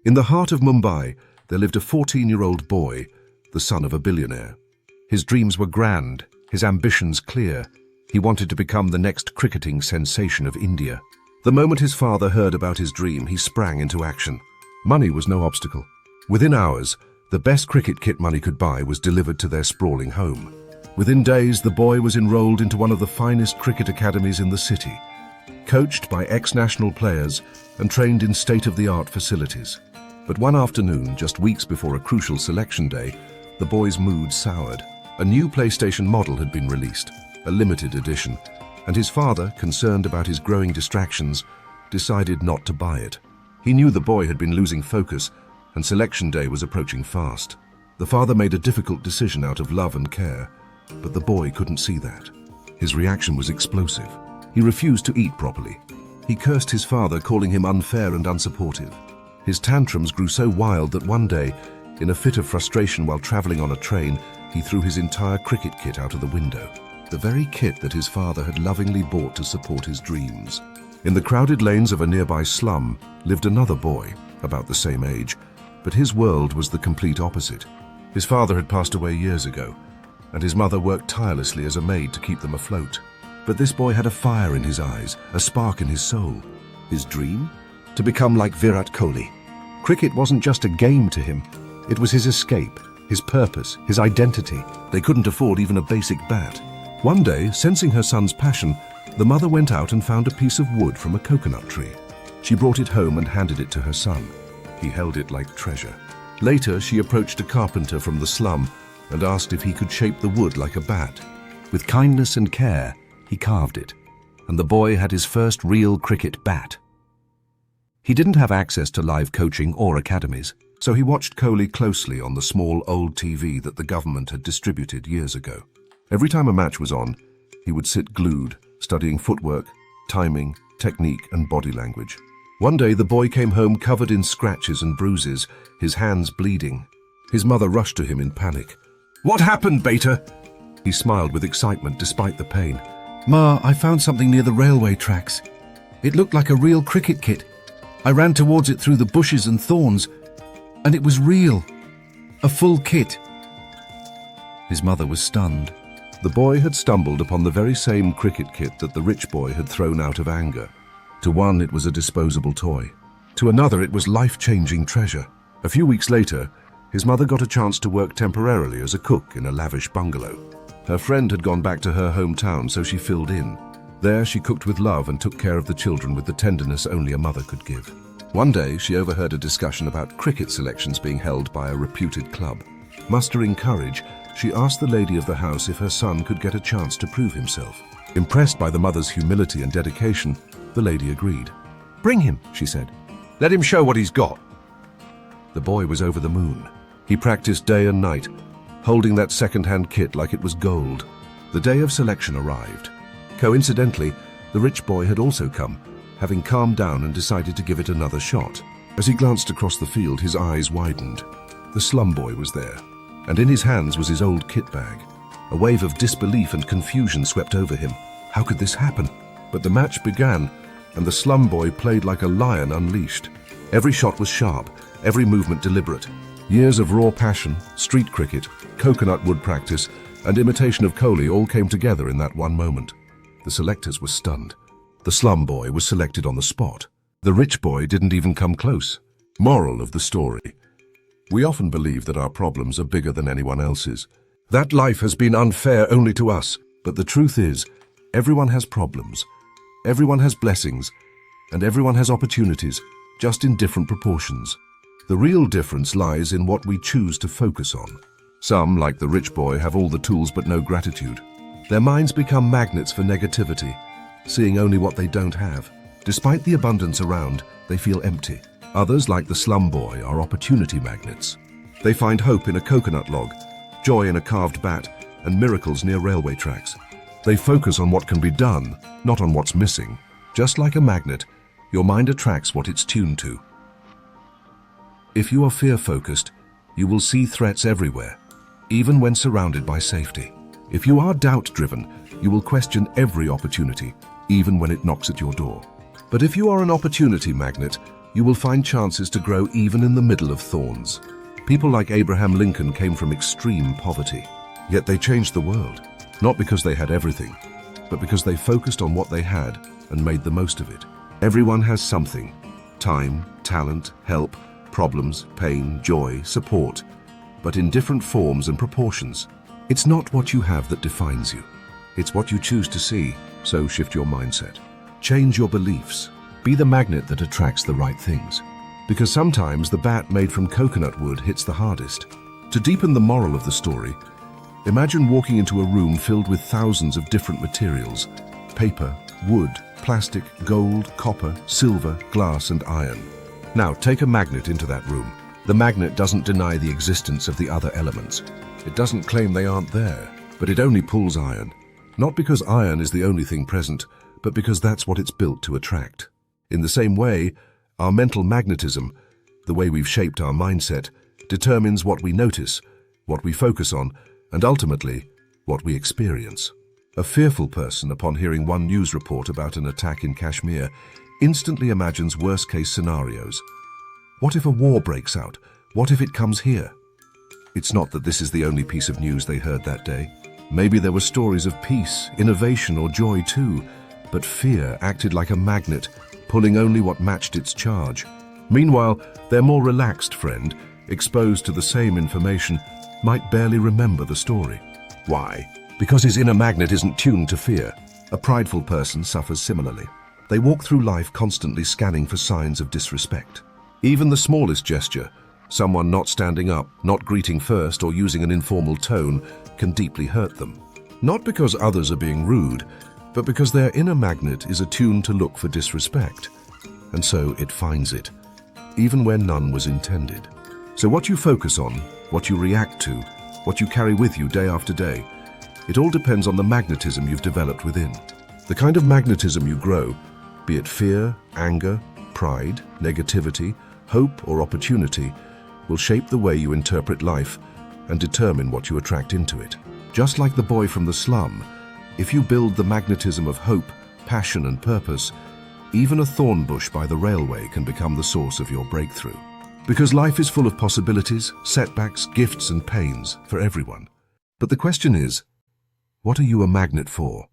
In the heart of Mumbai, there lived a 14-year-old boy, the son of a billionaire. His dreams were grand, his ambitions clear. He wanted to become the next cricketing sensation of India. The moment his father heard about his dream, he sprang into action. Money was no obstacle. Within hours, the best cricket kit money could buy was delivered to their sprawling home. Within days, the boy was enrolled into one of the finest cricket academies in the city, coached by ex-national players and trained in state-of-the-art facilities. But one afternoon, just weeks before a crucial selection day, the boy's mood soured. A new PlayStation model had been released, a limited edition, and his father, concerned about his growing distractions, decided not to buy it. He knew the boy had been losing focus, and selection day was approaching fast. The father made a difficult decision out of love and care, but the boy couldn't see that. His reaction was explosive. He refused to eat properly. He cursed his father, calling him unfair and unsupportive. His tantrums grew so wild that one day, in a fit of frustration while traveling on a train, he threw his entire cricket kit out of the window. The very kit that his father had lovingly bought to support his dreams. In the crowded lanes of a nearby slum lived another boy, about the same age, but his world was the complete opposite. His father had passed away years ago, and his mother worked tirelessly as a maid to keep them afloat. But this boy had a fire in his eyes, a spark in his soul. His dream? To become like Virat Kohli. Cricket wasn't just a game to him. It was his escape, his purpose, his identity. They couldn't afford even a basic bat. One day, sensing her son's passion, the mother went out and found a piece of wood from a coconut tree. She brought it home and handed it to her son. He held it like treasure. Later, she approached a carpenter from the slum and asked if he could shape the wood like a bat. With kindness and care, he carved it, and the boy had his first real cricket bat. He didn't have access to live coaching or academies, so he watched Kohli closely on the small old TV that the government had distributed years ago. Every time a match was on, he would sit glued, studying footwork, timing, technique, and body language. One day, the boy came home covered in scratches and bruises, his hands bleeding. His mother rushed to him in panic. "What happened, Beta?" He smiled with excitement despite the pain. "Ma, I found something near the railway tracks. It looked like a real cricket kit. I ran towards it through the bushes and thorns, and it was real. A full kit." His mother was stunned. The boy had stumbled upon the very same cricket kit that the rich boy had thrown out of anger. To one, it was a disposable toy. To another, it was life-changing treasure. A few weeks later, his mother got a chance to work temporarily as a cook in a lavish bungalow. Her friend had gone back to her hometown, so she filled in. There, she cooked with love and took care of the children with the tenderness only a mother could give. One day, she overheard a discussion about cricket selections being held by a reputed club. Mustering courage, she asked the lady of the house if her son could get a chance to prove himself. Impressed by the mother's humility and dedication, the lady agreed. "Bring him," she said. "Let him show what he's got." The boy was over the moon. He practiced day and night, holding that second-hand kit like it was gold. The day of selection arrived. Coincidentally, the rich boy had also come, having calmed down and decided to give it another shot. As he glanced across the field, his eyes widened. The slum boy was there, and in his hands was his old kit bag. A wave of disbelief and confusion swept over him. How could this happen? But the match began, and the slum boy played like a lion unleashed. Every shot was sharp, every movement deliberate. Years of raw passion, street cricket, coconut wood practice, and imitation of Kohli all came together in that one moment. The selectors were stunned. The slum boy was selected on the spot. The rich boy didn't even come close. Moral of the story: we often believe that our problems are bigger than anyone else's. That life has been unfair only to us. But the truth is, everyone has problems, everyone has blessings, and everyone has opportunities, just in different proportions. The real difference lies in what we choose to focus on. Some, like the rich boy, have all the tools but no gratitude. Their minds become magnets for negativity, seeing only what they don't have. Despite the abundance around, they feel empty. Others, like the slum boy, are opportunity magnets. They find hope in a coconut log, joy in a carved bat, and miracles near railway tracks. They focus on what can be done, not on what's missing. Just like a magnet, your mind attracts what it's tuned to. If you are fear-focused, you will see threats everywhere, even when surrounded by safety. If you are doubt-driven, you will question every opportunity, even when it knocks at your door. But if you are an opportunity magnet, you will find chances to grow even in the middle of thorns. People like Abraham Lincoln came from extreme poverty, yet they changed the world, not because they had everything, but because they focused on what they had and made the most of it. Everyone has something: time, talent, help, problems, pain, joy, support, but in different forms and proportions. It's not what you have that defines you. It's what you choose to see, so shift your mindset. Change your beliefs. Be the magnet that attracts the right things. Because sometimes the bat made from coconut wood hits the hardest. To deepen the moral of the story, imagine walking into a room filled with thousands of different materials: paper, wood, plastic, gold, copper, silver, glass, and iron. Now take a magnet into that room. The magnet doesn't deny the existence of the other elements. It doesn't claim they aren't there, but it only pulls iron. Not because iron is the only thing present, but because that's what it's built to attract. In the same way, our mental magnetism, the way we've shaped our mindset, determines what we notice, what we focus on, and ultimately, what we experience. A fearful person, upon hearing one news report about an attack in Kashmir, instantly imagines worst-case scenarios. What if a war breaks out? What if it comes here? It's not that this is the only piece of news they heard that day. Maybe there were stories of peace, innovation, or joy too, but fear acted like a magnet, pulling only what matched its charge. Meanwhile, their more relaxed friend, exposed to the same information, might barely remember the story. Why? Because his inner magnet isn't tuned to fear. A prideful person suffers similarly. They walk through life constantly scanning for signs of disrespect. Even the smallest gesture, someone not standing up, not greeting first, or using an informal tone, can deeply hurt them. Not because others are being rude, but because their inner magnet is attuned to look for disrespect, and so it finds it, even where none was intended. So what you focus on, what you react to, what you carry with you day after day, it all depends on the magnetism you've developed within. The kind of magnetism you grow, be it fear, anger, pride, negativity, hope, or opportunity, will shape the way you interpret life and determine what you attract into it. Just like the boy from the slum, if you build the magnetism of hope, passion, and purpose, even a thorn bush by the railway can become the source of your breakthrough. Because life is full of possibilities, setbacks, gifts, and pains for everyone. But the question is, what are you a magnet for?